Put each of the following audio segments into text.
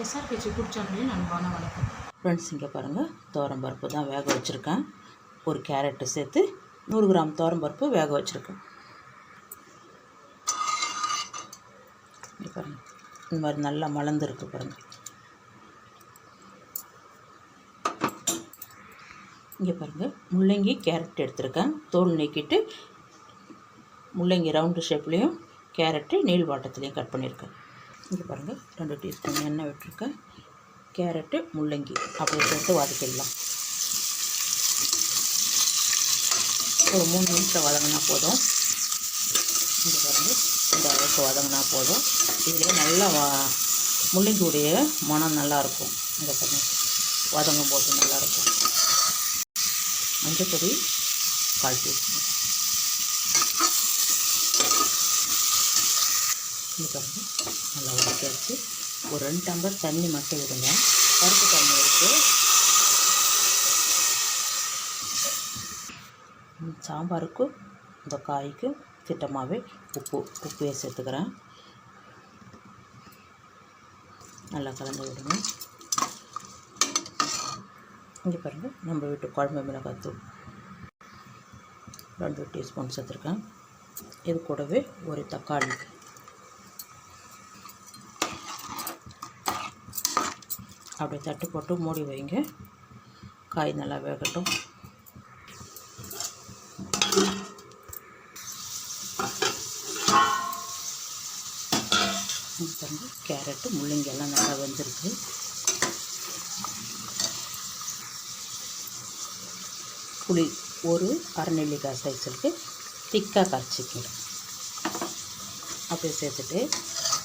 SRK food சேனலின் அன்பான வணக்கம் ஃப்ரெண்ட்ஸ். இங்கே பாருங்கள், பருப்பு தான் வேக வச்சுருக்கேன். ஒரு கேரட்டு சேர்த்து 100 கிராம் பருப்பு வேக வச்சுருக்கேன். இங்கே பாருங்கள், இந்த மாதிரி நல்லா மலர்ந்துருக்கு பாருங்கள். இங்கே பாருங்கள், முள்ளங்கி கேரட் எடுத்துருக்கேன். தோல் நீக்கிட்டு முள்ளங்கி ரவுண்டு ஷேப்லேயும் கேரட்டு நீள் வாட்டத்துலேயும் கட் பண்ணியிருக்கேன். இங்கே பாருங்கள், 2 டீஸ்பூன் எண்ணெய் விட்டுருக்கேன். கேரட்டு முள்ளங்கி அப்படியே சேர்த்து வதக்கிடலாம். ஒரு 3 நிமிஷம் வதங்கினா போதும். இங்கே பாருங்கள், இந்த அளவுக்கு வதங்கினா போதும். இதிலே நல்லா முள்ளங்கியுடைய மனம் நல்லாயிருக்கும். இங்கே பாருங்கள், வதங்கும் போது நல்லாயிருக்கும். மஞ்சள் பொடி 1/4 டீஸ்பூன். இங்கே பாருங்கள், நல்லா வதக்கி வச்சு ஒரு 2 டம்ளர் தண்ணி மட்டும் விடுங்க. பருப்பு தண்ணி இருக்குது. சாம்பாருக்கு இந்த காய்க்கு திட்டமாகவே உப்பையே சேர்த்துக்கிறேன். நல்லா கலந்து விடுங்க. இங்கே பாருங்கள், நம்ம வீட்டு குழம்பு மிளகாத்தூள் 2 டீஸ்பூன் சேர்த்துருக்கேன். இது கூடவே ஒரு தக்காளி, அப்படியே தட்டு போட்டு மூடி வைங்க. காய் நல்லா வேகட்டும். பாருங்கள், கேரட்டு முள்ளங்கி எல்லாம் நல்லா வெந்திருக்கு. புளி ஒரு அரை நெல்லிக்காய் சைஸுக்கு திக்காக கரைச்சிக்கணும். அப்படியே சேர்த்துட்டு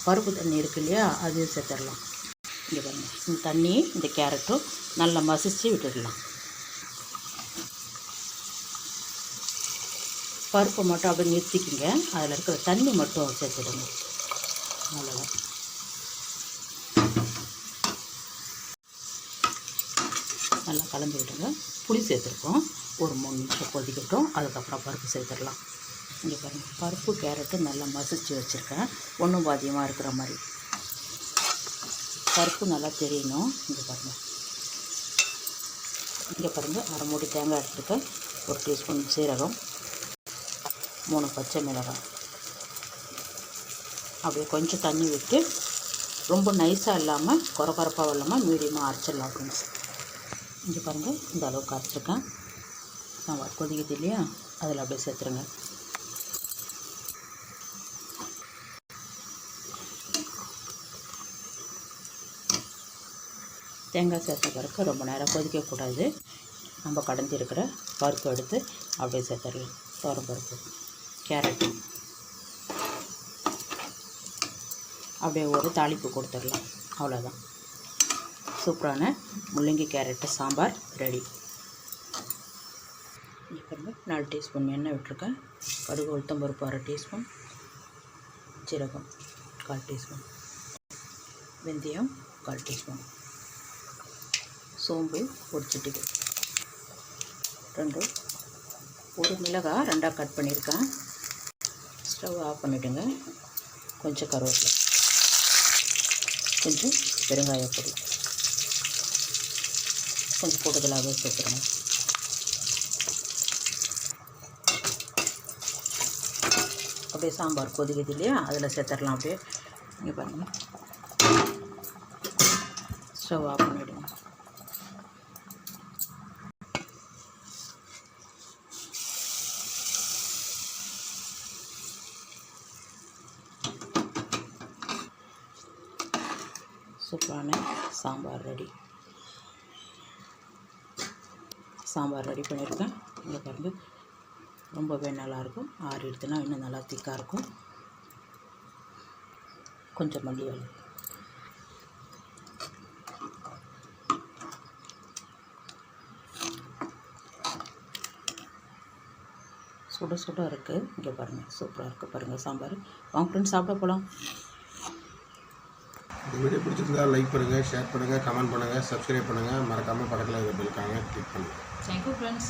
பருப்பு தண்ணி இருக்கு இல்லையா, அதையும் சேர்த்துடலாம். இங்கே பாருங்கள், இந்த தண்ணி இந்த கேரட்டும் நல்லா மசிச்சு விட்டுடலாம். பருப்பை மட்டும் அப்படியே நிறுத்திக்கிங்க. அதில் இருக்கிற தண்ணி மட்டும் சேர்த்துடுங்க. அவ்வளோதான். நல்லா கலந்து விடுங்க. புளி சேர்த்துருக்கோம். ஒரு 3 நிமிஷம் கொதிக்கட்டும். அதுக்கப்புறம் பருப்பு சேர்த்துடலாம். இங்கே பாருங்கள், பருப்பு கேரட்டு நல்லா மசிச்சு வச்சுருக்கேன். ஒன்றும் பாதியமாக இருக்கிற மாதிரி. பருப்பு நல்லா தெரியணும். இங்கே பாருங்கள், அரை மூடி தேங்காய் எடுத்துருக்கேன். 1 டீஸ்பூன் சீரகம், 3 பச்சை மிளகாய். அப்படியே கொஞ்சம் தண்ணி விட்டு ரொம்ப நைஸாக இல்லாமல் கொரப்பாக இல்லாமல் மீடியமாக அரைச்சிடலாம் ஃப்ரெண்ட்ஸ். இங்கே பாருங்கள், இந்த அளவுக்கு அரைச்சிருக்கேன். சாம்பார் கொதிக்குது இல்லையா, அதில் அப்படியே சேர்த்துருங்க. தேங்காய் சேர்த்த பிறகு ரொம்ப நேரம் கொதிக்கக்கூடாது. நம்ம கடந்து இருக்கிற பருப்பு எடுத்து அப்படியே சேர்த்துடலாம். பருப்பு கேரட்டு அப்படியே ஒரு தாளிப்பு கொடுத்துடலாம். அவ்வளோதான். சூப்பரான முள்ளங்கி கேரட்டு சாம்பார் ரெடி. இப்போ 4 டீஸ்பூன் எண்ணெய் விட்டுருக்கேன். கடுகு உளுத்தம் பருப்பு 1/2 டீஸ்பூன், சீரகம் 1/4 டீஸ்பூன், வெந்தயம் 1/4 டீஸ்பூன், சோம்பு ஒரு சிட்டிகை, 1 மிளகாய் 2ஆக கட் பண்ணியிருக்கேன். ஸ்டவ் ஆஃப் பண்ணிவிடுங்க. கொஞ்சம் கருவேப்பிலை, கொஞ்சம் பெருங்காயப்பொடி, கொஞ்சம் கூடுதலாகவே சேர்த்துருங்க. அப்படியே சாம்பார் கொதிக்குது இல்லையா, அதில் சேர்த்துடலாம். அப்படியே இங்கே பாருங்கள், ஸ்டவ் ஆஃப் பண்ணிவிடுங்க. சூப்பரான சாம்பார் ரெடி. சாம்பார் ரெடி பண்ணியிருக்கேன். இங்கே பாருங்கள், ரொம்பவே நல்லாயிருக்கும். ஆறி எடுத்துனா இன்னும் நல்லா திக்காக இருக்கும். கொஞ்சம் மல்லி இலை, சுட சுட இருக்குது. இங்கே பாருங்கள், சூப்பராக இருக்குது பாருங்கள் சாம்பார். வாங்க ஃப்ரெண்ட்ஸ், சாப்பிட போகலாம். இந்த வீடியோ பிடிச்சிருந்தால் லைக் பண்ணுங்கள், ஷேர் பண்ணுங்கள், கமெண்ட் பண்ணுங்கள், சப்ஸ்கிரைப் பண்ணுங்கள். மறக்காமல் பக்கத்தில் இருக்கிற பெல் ஐகானை கிளிக் பண்ணுங்கள். Thank you friends.